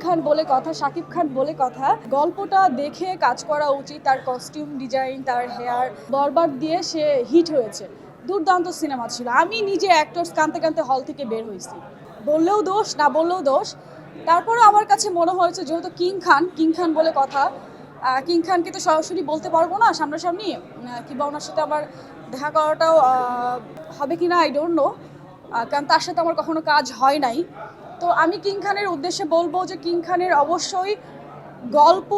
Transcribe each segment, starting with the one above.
খান বলে কথা, শাকিব খান বলে কথা। গল্পটা দেখে কাজ করা উচিত। তার কস্টিউম ডিজাইন, তার হেয়ার, বরবাদ দিয়ে সে হিট হয়েছে। দুর্দান্ত সিনেমা ছিল। আমি নিজে অ্যাক্টরস কাঁদতে কাঁদতে হল থেকে বের হয়েছি। বললেও দোষ, না বললেও দোষ। তারপরেও আমার কাছে মনে হয়েছে যেহেতু কিং খান বলে কথা, কিং খানকে তো সরাসরি বলতে পারবো না সামনাসামনি, কিংবা ওনার সাথে আমার দেখা করাটাও হবে কি না আই ডোন্ট নো, কারণ তার সাথে আমার কখনো কাজ হয় নাই। তো আমি কিং খানের উদ্দেশ্যে বলবো যে কিং খানের অবশ্যই গল্প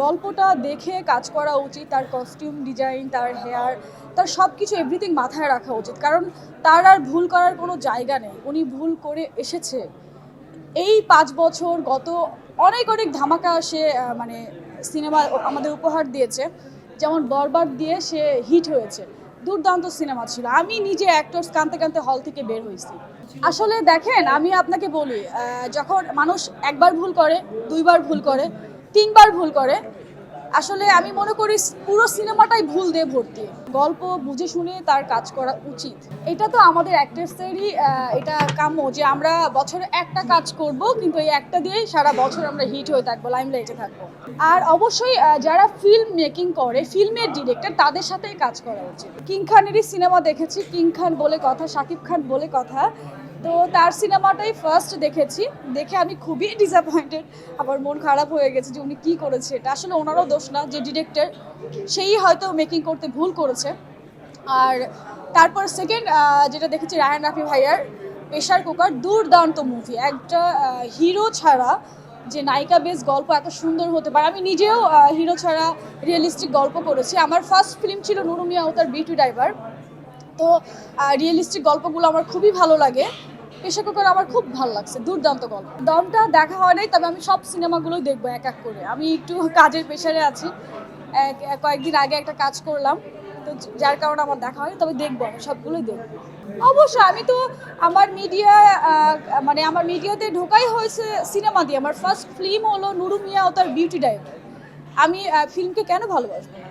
গল্পটা দেখে কাজ করা উচিত। তার কস্টিউম ডিজাইন, তার হেয়ার, তার সব কিছু এভরিথিং মাথায় রাখা উচিত, কারণ তার আর ভুল করার কোনো জায়গা নেই। উনি ভুল করে এসেছে। এই 5 বছর গত অনেক অনেক ধামাকা সে সিনেমা আমাদের উপহার দিয়েছে। যেমন বরবাদ দিয়ে সে হিট হয়েছে। দুর্দান্ত সিনেমা ছিল। আমি নিজে অ্যাক্টরস কাঁদতে কাঁদতে হল থেকে বের হয়েছি। আসলে দেখেন, আমি আপনাকে বলি, যখন মানুষ একবার ভুল করে, দুইবার ভুল করে, তিনবার ভুল করে, আসলে আমি মনে করি পুরো সিনেমাটাই ভুল দিয়ে ভর্তি। গল্প বুঝে শুনে তার কাজ করা উচিত। এটা তো আমাদের অ্যাক্টরসেরই এটা কাম্য যে আমরা বছরে একটা কাজ করব, কিন্তু এই একটা দিয়েই সারা বছর আমরা হিট হয়ে থাকবো, লাইমলাইটে থাকবো। আর অবশ্যই যারা ফিল্ম মেকিং করে, ফিল্মের ডিরেক্টর, তাদের সাথেই কাজ করা উচিত। কিং খানেরই সিনেমা দেখেছি, কিং খান বলে কথা, শাকিব খান বলে কথা। তো তার সিনেমাটাই ফার্স্ট দেখেছি, দেখে আমি খুবই ডিসঅ্যাপয়েন্টেড। আমার মন খারাপ হয়ে গেছে যে উনি কী করেছে। এটা আসলে ওনারও দোষ না, যে ডিরেক্টর সেই হয়তো মেকিং করতে ভুল করেছে। আর তারপর সেকেন্ড যেটা দেখেছি রায়হান রাফি ভাইয়ার প্রেশার কুকার, দুর্দান্ত মুভি। একটা হিরো ছাড়া যে নায়িকা বেস গল্প এত সুন্দর হতে পারে। আমি নিজেও হিরো ছাড়া রিয়েলিস্টিক গল্প করেছি। আমার ফার্স্ট ফিল্ম ছিল নুরু মিয়া ও তার বিউটি ড্রাইভার। তো রিয়েলিস্টিক গল্পগুলো আমার খুবই ভালো লাগে। প্রেশার কুকার আমার খুব ভালো লাগছে, দুর্দান্ত গল্প। দমটা দেখা হয় নাই, তবে আমি সব সিনেমাগুলোই দেখবো এক এক করে। আমি একটু কাজের প্রেশারে আছি। কয়েকদিন আগে একটা কাজ করলাম, তো যার কারণে আমার দেখা হয়, তবে দেখবো, আমি সবগুলোই দেখবো। অবশ্যই আমি তো আমার মিডিয়াতে ঢোকাই হয়েছে সিনেমা দিয়ে। আমার ফার্স্ট ফিল্ম হলো নুরু মিয়া ও তার বিউটি ড্রাইভার। আমি ফিল্মকে কেন ভালোবাসবো না?